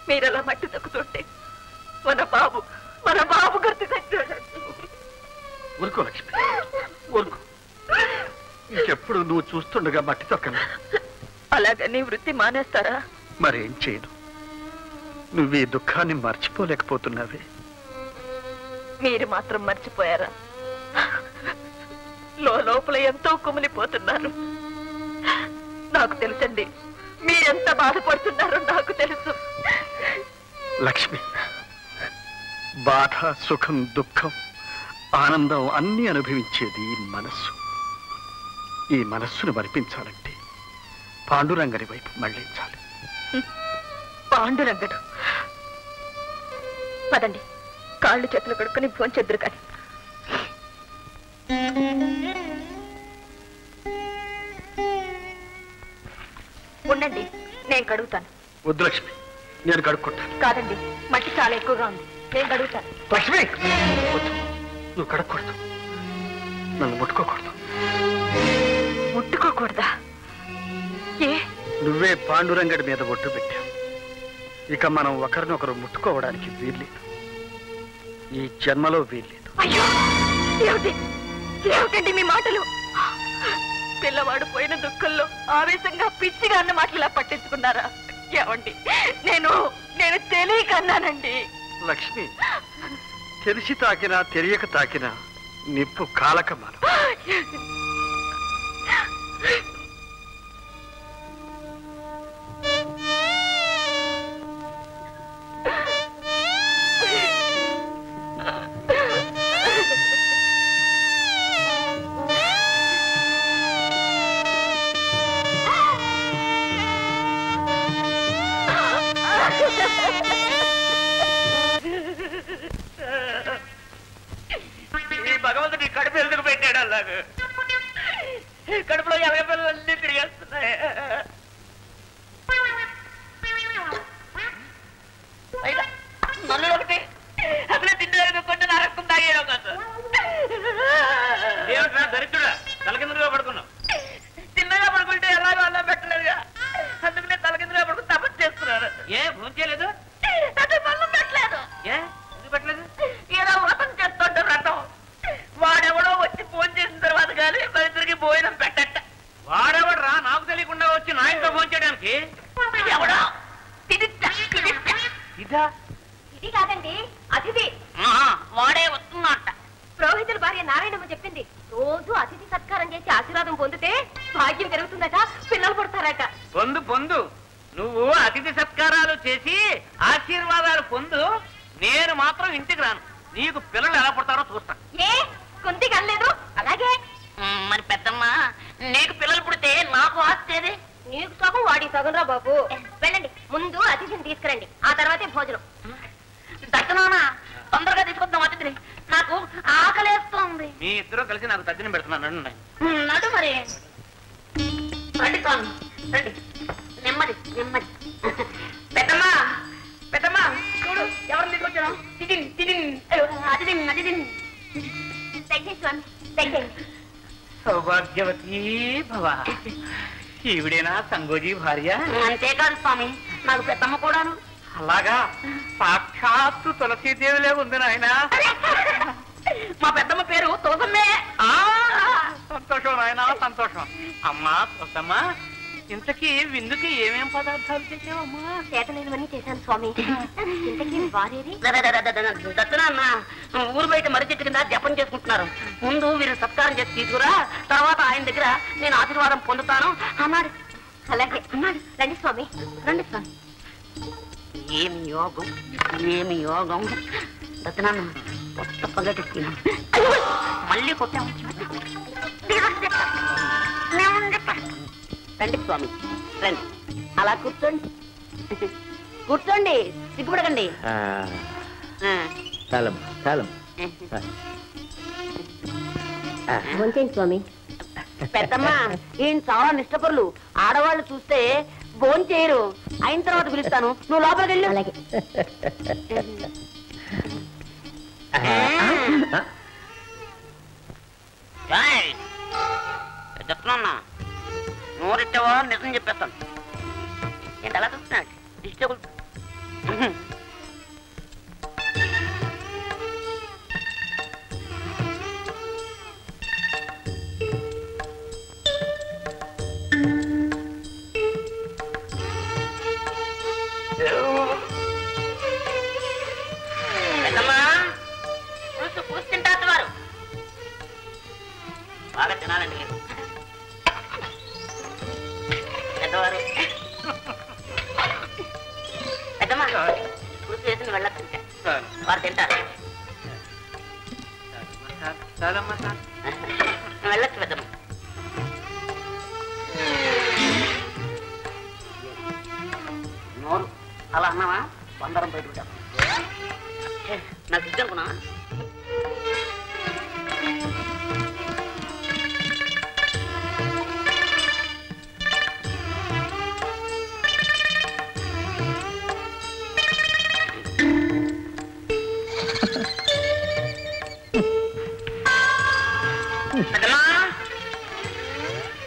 మీరలా మట్టి తక్కుతుంటే మన బాబు గుర్తుకొచ్చాడు. ఊరుకో లక్ష్మి, ఊరుకో. ఇంకెప్పుడు నువ్వు చూస్తుండగా మట్టి తొక్కను. అలాగని వృత్తి మానేస్తారా? మరేం చేయను. నువ్వు ఈ దుఃఖాన్ని మర్చిపోలేకపోతున్నావే. మీరు మాత్రం మర్చిపోయారా? లోపల ఎంతో కుమిలిపోతున్నారు. నాకు తెలుసండి, మీరెంత బాధపడుతున్నారో నాకు తెలుసు. లక్ష్మి, బాధ, సుఖం, దుఃఖం, ఆనందం అన్నీ అనుభవించేది మనస్సు. ఈ మనస్సును మరిపించాలంటే పాండురంగని వైపు మళ్లించాలి. పాండురంగడు? పదండి, కాళ్ళు చేతులు కడుక్కొని భోంచెద్దురు కానీ. ఉండండి, నేను కడుగుతాను. వద్దు లక్ష్మి, నేను కడుక్కుంటాను. కాదండి, మట్టి చాలా ఎక్కువగా ఉంది, నేను కడుగుతాను. లక్ష్మి, వద్దు, నువ్వు కడగకూడదు, నన్ను ముట్టుకోకూడదు. ముట్టుకోకూడదా? ఏ? నువ్వే పాండురంగడి మీద ఒట్టు పెట్టావు. ఇక మనం ఒకరినొకరు ముట్టుకోవడానికి వీల్లేదు. ఈ జన్మలో వీల్లేదు. అయ్యో, ఏమిటండి మీ మాటలు? పిల్లవాడు పోయిన దుఃఖంలో ఆవేశంగా పిచ్చిగా అన్న మాటలు పట్టించుకున్నారా? ఏమండి, నేను తెలియక అన్నానండి. లక్ష్మి, తెలిసి తాకినా తెలియక తాకినా నిప్పు కాలకమానం. ఈ భగవంతుడి కడుపు ఎందుకు పెట్టాడు? అలాగా కడుపులో 50 పిల్లలు అన్నీ తిరిగేస్తున్నాయి. నన్ను ఒకటి అసలు తిండి కొంచెం నా రక్తం తాగేయడం కాదు. ఏమిట్రా దరిద్రుడా, తలకిందులుగా పడుకున్నావు? చిన్నగా పడుకుంటే ఎలాగో అలా పెట్టలేదుగా, అందుకనే తలకిందులుగా పడుకుని తపస్సు చేస్తున్నారు. ఏ భోజనం చేయలేదు? అదే పనులు పెట్టలేదు. ఏ ఎందుకు పెట్టలేదు? ఏదో వ్రతం చేస్తుంటే వ్రతం. వాడెవడో వచ్చి ఫోన్ చేసిన తర్వాత కానీ ఇద్దరికి భోజనం పెట్టట. వాడెవడరా నాకు తెలియకుండా వచ్చి నా ఇంట్లో ఫోన్ చేయడానికి? ఎవడో ఇదా? ఇది కాదండి, అతిథి. వాడే వస్తున్నట్ట. పురోహితుల భార్య నారాయణమ్మ చెప్పింది, రోజు అతిథి సత్కారం చేసి ఆశీర్వాదం పొందితే భాగ్యం పెరుగుతుందట, పిల్లలు పుడతారట. పొందు నువ్వు అతిథి సత్కారాలు చేసి ఆశీర్వాదాలు పొందు, నేను మాత్రం ఇంటికి రాను. నీకు పిల్లలు ఎలా పుడతారో చూస్తా. ఏ కొంది కనలేదు? అలాగే మరి పెద్దమ్మ, నీకు పిల్లలు పుడితే నాకు ఆస్తేది. నీకు సగం వాడి సగం రా బాబు. వెళ్ళండి, ముందు అతిథిని తీసుకురండి, ఆ తర్వాతే భోజనం. దర్శనానా, తొందరగా తీసుకొద్దాం అతిథిని, నాకు ఆకలేస్తోంది. మీ ఇద్దరు కలిసి నాకు తద్దిని పెడుతున్నాను. నడు మరి. రండి స్వామి, రండి. నెమ్మది నెమ్మది. పెద్దమ్మా చూడు, ఎవరిని తీసుకొచ్చాను? అతిథిని. స్వామి, సౌభాగ్యవతి భవ. ఈవిడేనా సంగోజీ భార్య? అంతేకాదు స్వామి, నాకు పెద్దమ్మ కూడాను. అలాగా? సాక్షాత్తు తులసీదేవిలే ఉంది నాయన. మా పెద్దమ్మ పేరు తులసమ్మే. సంతోషం నాయన, సంతోషం. అమ్మా తులసమ్మ, ఇంతకీ విందుకి ఏమేం పదార్థాలు చేసావమ్మా? చేతలేనివన్నీ చేశాను స్వామి. ఇంతకీ వారేది? దత్తనాన్న ఊరు బయట మర్రి చెట్టు కింద జపం చేసుకుంటున్నారు. ముందు వీరు సత్కారం చేసి తీసుకురా, తర్వాత ఆయన దగ్గర నేను ఆశీర్వాదం పొందుతాను అన్నాడు. అలాగే అన్నాడు. రండి స్వామి, రండి స్వామి. ఏమి యోగం, ఏమి యోగం. దత్తనాన్న కొత్త పగటెక్కినా మళ్ళీ కొట్టాము. రండి స్వామి, రండి. అలా కూర్చోండి, కూర్చోండి, సిగ్గుపడకండి. భోంచేయండి స్వామి. పెద్దమ్మ, ఈయన చాలా నిష్టపరులు. ఆడవాళ్ళు చూస్తే భోజనం చేయరు. అయిన తర్వాత పిలుస్తాను, నువ్వు లోపలికి వెళ్ళు. అలాగే. నోరెట్టావా నిజం చెప్పేస్తాను. ఏమిటి అలా చూస్తున్నాడు డిస్టర్బ్ బాగా తినాలండి మీరు పెద్దవారు పెద్దమ్మా పులుసు వేసి వెళ్ళొచ్చు వారు తింటారు వెళ్ళొచ్చు పెద్దమ్మ నోరు అలా అన్నావా బంగారం బయట పెట్టాను నాకు ఇద్దరు అనుకున్నా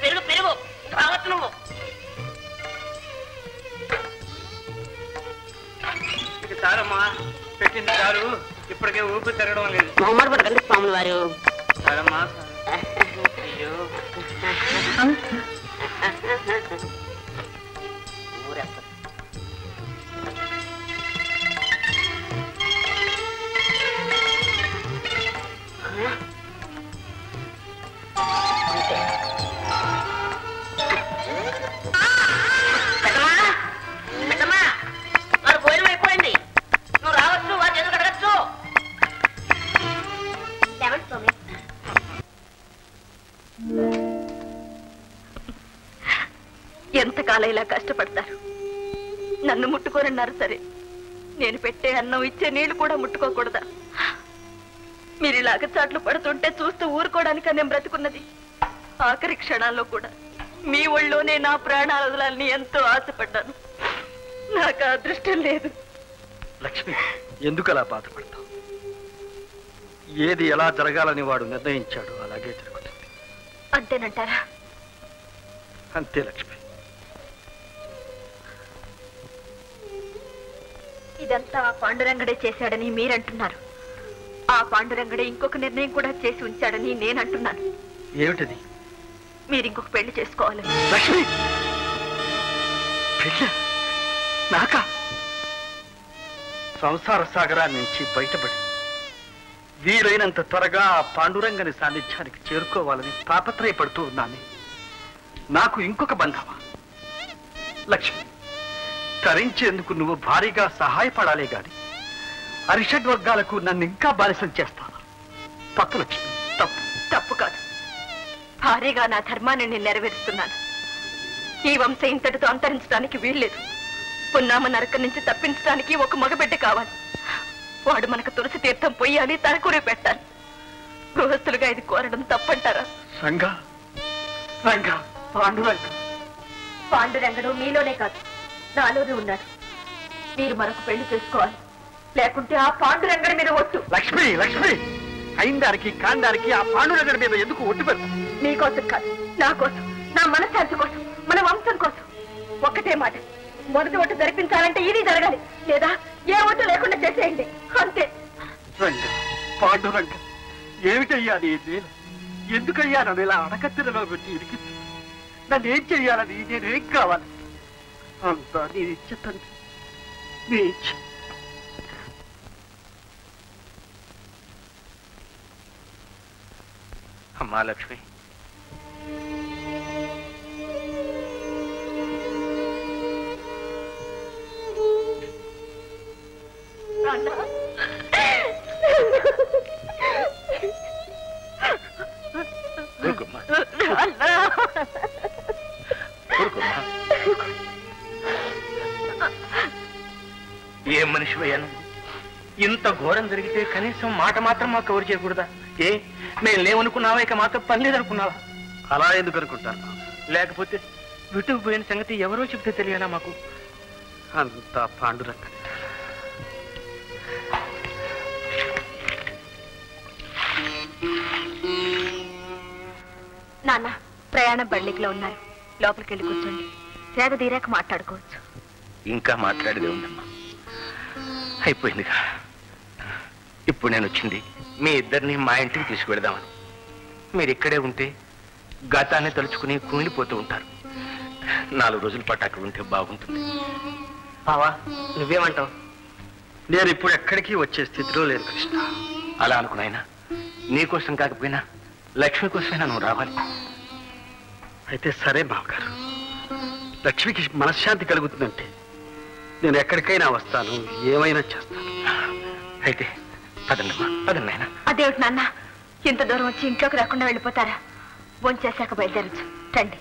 పెరుగు పెరుగు రావచ్చు నువ్వు సారమ్మా పెట్టింది చాలు ఇప్పటికే ఊపిరి తిరగడం లేదు మొహమ్మద్ పడకండి స్వాములు వారు సారమ్మా అయ్యో ఊరేస్తారు ఎంతకాలం ఇలా కష్టపడతారు నన్ను ముట్టుకోరన్నారు సరే నేను పెట్టే అన్నం ఇచ్చే నీళ్లు కూడా ముట్టుకోకూడదా మీరు ఇలా అగచాట్లు పడుతుంటే చూస్తూ ఊరుకోవడానికి నేను బ్రతుకున్నది ఆఖరి క్షణాల్లో కూడా మీ ఒళ్ళోనే నా ప్రాణాలు వదలాలని ఎంతో ఆశపడ్డాను నాకు అదృష్టం లేదు లక్ష్మి ఎందుకు అలా బాధపడతావు ఏది ఎలా జరగాలని వాడు నిర్ణయించాడు అలాగే జరుగుతుంది అంతేనంటారా అంతే లక్ష్మి ఇదంతా ఆ పాండురంగడే చేశాడని మీరంటున్నారు ఆ పాండురంగడే ఇంకొక నిర్ణయం కూడా చేసి ఉంచాడని నేనంటున్నాను ఏమిటది మీరు ఇంకొక పెళ్లి చేసుకోవాలి లక్ష్మి పెళ్ళ నాకా సంసార సాగరాన్ని నుంచి బయటపడి వీలైనంత త్వరగా ఆ పాండురంగని సాన్నిధ్యానికి చేరుకోవాలని తాపత్రయపడుతూ ఉన్నాను నాకు ఇంకొక బంధమా లక్ష్మి తరించేందుకు నువ్వు భారీగా సహాయపడాలే గాని అరిషడ్ వర్గాలకు నన్ను ఇంకా బానిసం చేస్తాను తప్పు లక్ష్మి తప్పు తప్పు కాదు భారీగా నా ధర్మాన్ని నేను నెరవేరుస్తున్నాను ఈ వంశం ఇంతటితో అంతరించడానికి వీల్లేదు పున్నామ నరకం నుంచి తప్పించడానికి ఒక మగబిడ్డ కావాలి వాడు మనకు తులసి తీర్థం పొయ్యాలి తలకూరి పెట్టాలి గృహస్థులుగా ఇది కోరడం తప్పంటారా రంగా రంగా పాండురంగ పాండురంగడు మీలోనే కాదు నాలోనే ఉన్నాడు మీరు మరొక పెళ్లి చేసుకోవాలి లేకుంటే ఆ పాండురంగడి మీద ఒట్టు లక్ష్మి లక్ష్మి అయిందానికి కాండానికి ఆ పాండురంగడి మీద ఎందుకు ఒట్టు పెడతా మీకోసం కాదు నా కోసం నా మనశ్శాంతి కోసం మన వంశం కోసం ఒక్కటే మాట మొదటి ఒట్టు జరిపించాలంటే ఇది జరగాలి లేదా ఏ ఒట్టు లేకుండా చేసేయండి అంతే రంగా పాండురంగ ఏమిటయ్యా నీ నేను ఎందుకయ్యా నన్ను ఇలా అడకత్తిరలో పెట్టి ఇరికించు నన్ను ఏం చెయ్యాలని నేనేం కావాలి అంతా నీ ఇచ్చ తండ్రి నీ ఇచ్చ అమ్మా లక్ష్మి ఏం మనిషివయ్యాను ఇంత ఘోరం జరిగితే కనీసం మాట మాత్రం మాకు కవర్ చేయకూడదా ఏ మేము లేవనుకున్నావా ఇక మాతో పని లేదనుకున్నావా అలా ఎందుకు అనుకుంటాను లేకపోతే విటుకు పోయిన సంగతి ఎవరో చెప్తే తెలియాలా మాకు అంతా పాండురంగ నాన్న ప్రయాణ బండిలో ఉన్నారు లోపలికి వెళ్ళి కూర్చోండి సేద తీరాక మాట్లాడుకోవచ్చు ఇంకా మాట్లాడేదే ఉందమ్మా. అయిపోయిందిగా. ఇప్పుడు నేను వచ్చింది మీ ఇద్దరిని మా ఇంటికి తీసుకువెళదామని. మీరు ఇక్కడే ఉంటే గతాన్ని తలుచుకుని కుమిలిపోతూ ఉంటారు. 4 రోజుల పాటు అక్కడ ఉంటే బాగుంటుంది. బావా నువ్వేమంటావు? నేను ఇప్పుడు ఎక్కడికి వచ్చే స్థితిలో లేను కృష్ణ. అలా అనుకున్నాయినా నీకోసం కాకపోయినా లక్ష్మి కోసమైనా నువ్వు రావాలి. అయితే సరే బావగారు, లక్ష్మికి మనశ్శాంతి కలుగుతుందంటే నేను ఎక్కడికైనా వస్తాను, ఏమైనా చేస్తాను. అయితే పదండమ్మా, పదండి నాయన. అదేమిటి నాన్న, ఇంత దూరం వచ్చి ఇంట్లోకి రాకుండా వెళ్ళిపోతారా? భోంచేశాక బయలుదేరచ్చు. రండి.